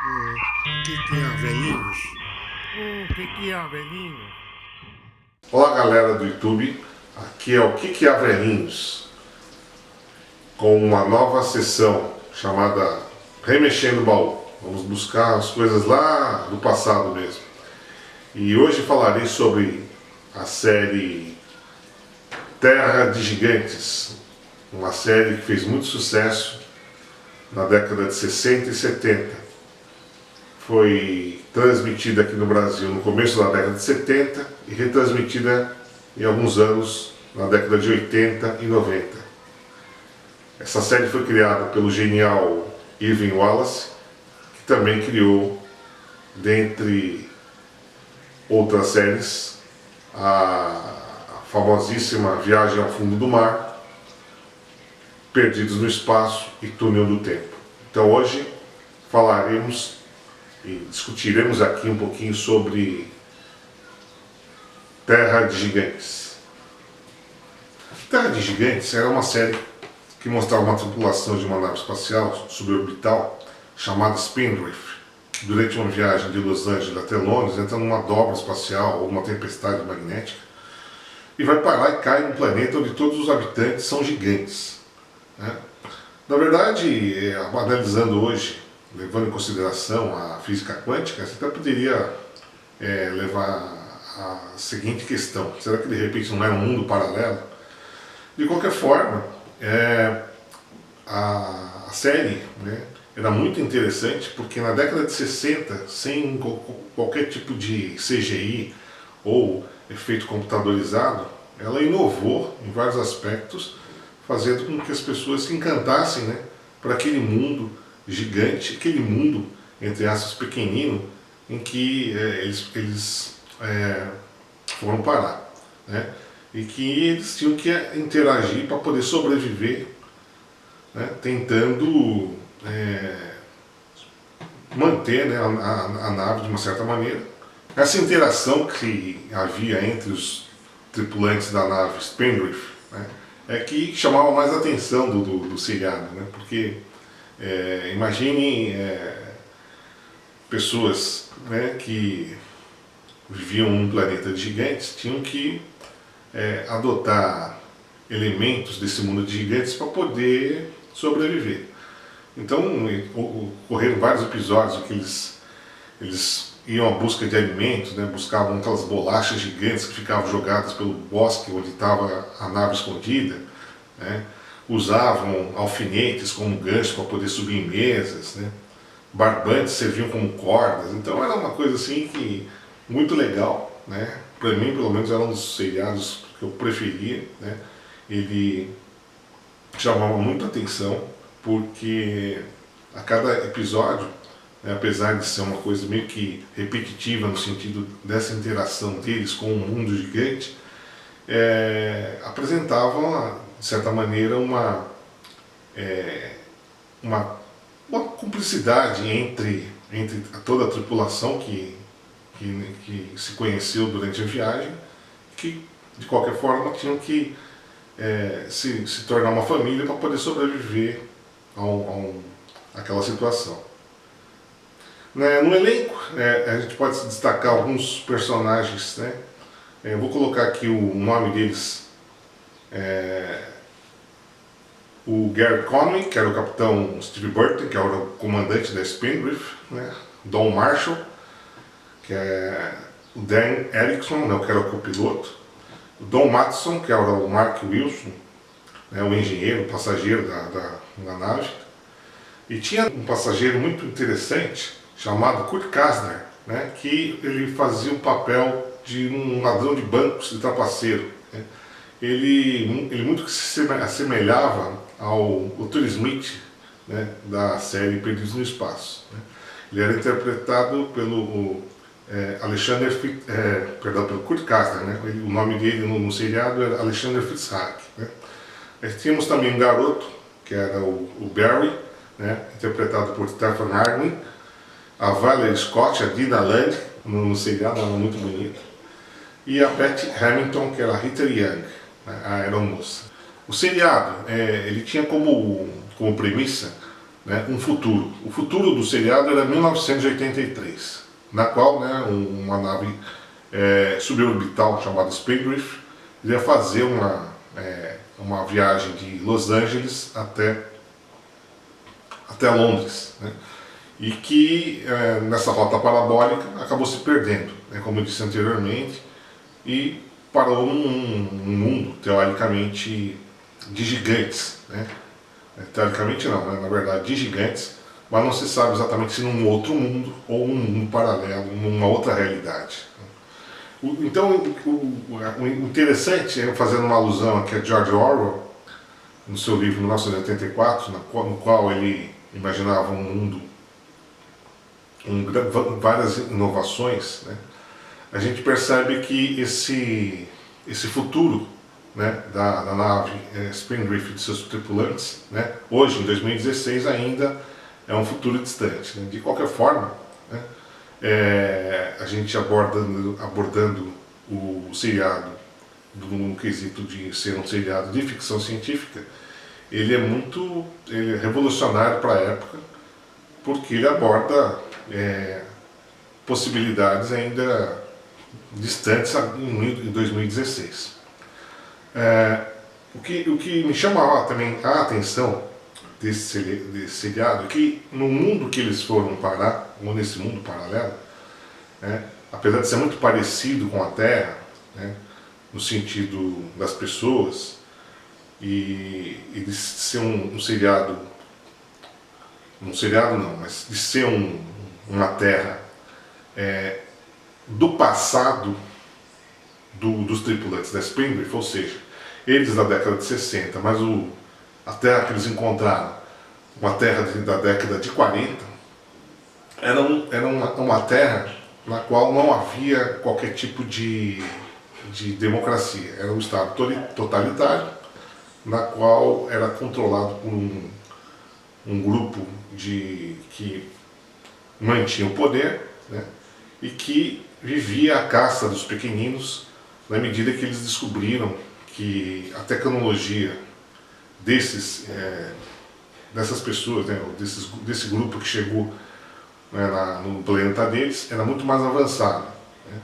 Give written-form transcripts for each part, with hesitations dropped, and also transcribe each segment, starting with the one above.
Que é, velhinhos? Que é, velhinho? Olá galera do YouTube, aqui é o Que há Velhinhos, com uma nova sessão chamada Remexendo o Baú. Vamos buscar as coisas lá do passado mesmo. E hoje falarei sobre a série Terra de Gigantes, uma série que fez muito sucesso na década de 60 e 70. Foi transmitida aqui no Brasil no começo da década de 70 e retransmitida em alguns anos na década de 80 e 90. Essa série foi criada pelo genial Irving Wallace, que também criou, dentre outras séries, a famosíssima Viagem ao Fundo do Mar, Perdidos no Espaço e Túnel do Tempo. Então hoje falaremos e discutiremos aqui um pouquinho sobre Terra de Gigantes. Terra de Gigantes era uma série que mostrava uma tripulação de uma nave espacial suborbital chamada Spindrift, que durante uma viagem de Los Angeles até Londres entra numa dobra espacial ou uma tempestade magnética e vai parar e cai num planeta onde todos os habitantes são gigantes, né? Na verdade, analisando hoje, levando em consideração a física quântica, você até poderia levar a seguinte questão: será que de repente não era um mundo paralelo? De qualquer forma, a série, né, era muito interessante porque na década de 60, sem qualquer tipo de CGI ou efeito computadorizado, ela inovou em vários aspectos, fazendo com que as pessoas se encantassem, né, por aquele mundo gigante, aquele mundo, entre aspas, pequenino, em que eles foram parar, né? E que eles tinham que interagir para poder sobreviver, né? Tentando manter, né, a nave de uma certa maneira. Essa interação que havia entre os tripulantes da nave Spindrift, né, é que chamava mais a atenção do seriado, né? Porque imagine pessoas, né, que viviam num planeta de gigantes, tinham que adotar elementos desse mundo de gigantes para poder sobreviver. Então ocorreram vários episódios em que eles iam à busca de alimentos, né, buscavam aquelas bolachas gigantes que ficavam jogadas pelo bosque onde estava a nave escondida, né? Usavam alfinetes como gancho para poder subir em mesas, né? Barbantes serviam como cordas. Então era uma coisa assim que muito legal, né? Para mim, pelo menos, era um dos seriados que eu preferia, né? Ele chamava muito atenção porque a cada episódio, né, apesar de ser uma coisa meio que repetitiva no sentido dessa interação deles com o mundo gigante, apresentavam, de certa maneira, uma cumplicidade entre toda a tripulação que se conheceu durante a viagem, que de qualquer forma tinham que se tornar uma família para poder sobreviver àquela situação. Né, no elenco, a gente pode destacar alguns personagens, né? Eu vou colocar aqui o nome deles. O Gary Conway, que era o capitão Steve Burton, que era o comandante da Spindrift, né? Don Marshall, que é o Dan Erickson, né, que era o copiloto. O Don Matson, que era o Mark Wilson, né, o engenheiro, o passageiro da nave. E tinha um passageiro muito interessante chamado Kurt Kasner, né, que ele fazia o papel de um ladrão de bancos, de trapaceiro, né? Ele muito se assemelhava ao Dr. Smith, né, da série Perdidos no Espaço, né? Ele era interpretado pelo pelo Kurt Kasner, né? O nome dele no seriado era Alexander Fitzhack, né? Tínhamos também um garoto, que era o Barry, né, interpretado por Stephen Arwin, a Valerie Scott, a Dina Land, no seriado, ela era muito bonita, e a Beth Hamilton, que era a Rita Young, né, a aeromoça. O seriado, ele tinha como premissa né, um futuro. O futuro do seriado era 1983, na qual, né, uma nave suborbital chamada Spindrift ia fazer uma viagem de Los Angeles até Londres, né, e que nessa rota parabólica acabou se perdendo, né, como eu disse anteriormente, e parou num mundo teoricamente de gigantes, né? Teoricamente não, né? Na verdade de gigantes, mas não se sabe exatamente se num outro mundo ou um mundo paralelo, numa outra realidade. Então, o interessante, fazendo uma alusão aqui a George Orwell, no seu livro 1984, no qual ele imaginava um mundo com várias inovações, né? A gente percebe que esse futuro, né, da nave Spindrift e de seus tripulantes, né, hoje, em 2016, ainda é um futuro distante, né? De qualquer forma, né, a gente abordando o seriado no quesito de ser um seriado de ficção científica, ele é revolucionário para a época, porque ele aborda possibilidades ainda distantes em 2016. O que me chama também a atenção desse seriado é que no mundo que eles foram parar, ou nesse mundo paralelo, apesar de ser muito parecido com a Terra, né, no sentido das pessoas, e de ser um seriado não, mas de ser uma Terra do passado dos tripulantes da Spindrift, ou seja, eles da década de 60, mas a Terra que eles encontraram, uma Terra da década de 40, era uma Terra na qual não havia qualquer tipo de democracia. Era um Estado totalitário, na qual era controlado por um grupo que mantinha o poder, né, e que vivia a caça dos pequeninos na medida que eles descobriram que a tecnologia dessas pessoas, né, desse grupo que chegou, né, no planeta deles, era muito mais avançada, né.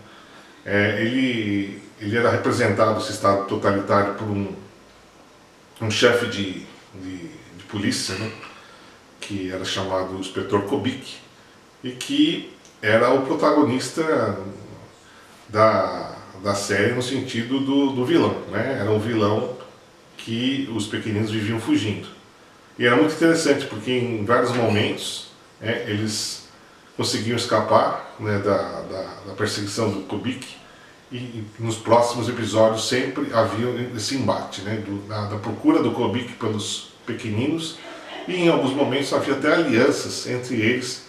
Ele era representado, esse estado totalitário, por um chefe de polícia, né, que era chamado Inspetor Kobik, e que era o protagonista da série no sentido do vilão, né? Era um vilão que os pequeninos viviam fugindo. E era muito interessante porque em vários momentos eles conseguiam escapar, né, da perseguição do Kobik, e nos próximos episódios sempre havia esse embate, né, da procura do Kobik pelos pequeninos, e em alguns momentos havia até alianças entre eles.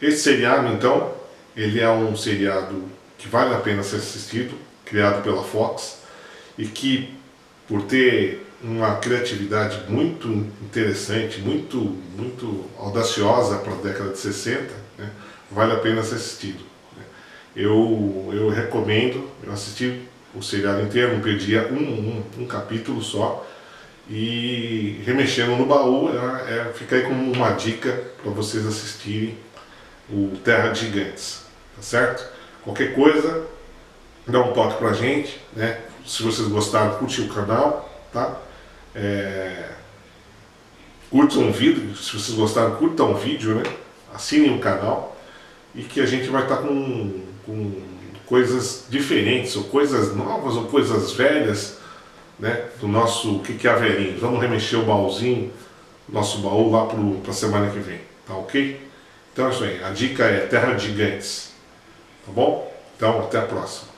Esse seriado, então, ele é um seriado que vale a pena ser assistido, criado pela Fox, e que, por ter uma criatividade muito interessante, muito audaciosa para a década de 60, né, vale a pena ser assistido. Eu recomendo, eu assisti o seriado inteiro, não perdia um capítulo só, e Remexendo no Baú fica aí como uma dica para vocês assistirem o Terra de Gigantes, tá certo? Qualquer coisa, dá um toque pra gente, né? Se vocês gostaram, curte o canal, tá? Curtam um vídeo, se vocês gostaram, curtam um vídeo, né? Assinem o canal, e que a gente vai estar com coisas diferentes, ou coisas novas, ou coisas velhas, né? Do nosso que é a velhinha. Vamos remexer o baúzinho, nosso baú lá para a semana que vem, tá ok? Então é isso aí, a dica é Terra de Gigantes, tá bom? Então até a próxima.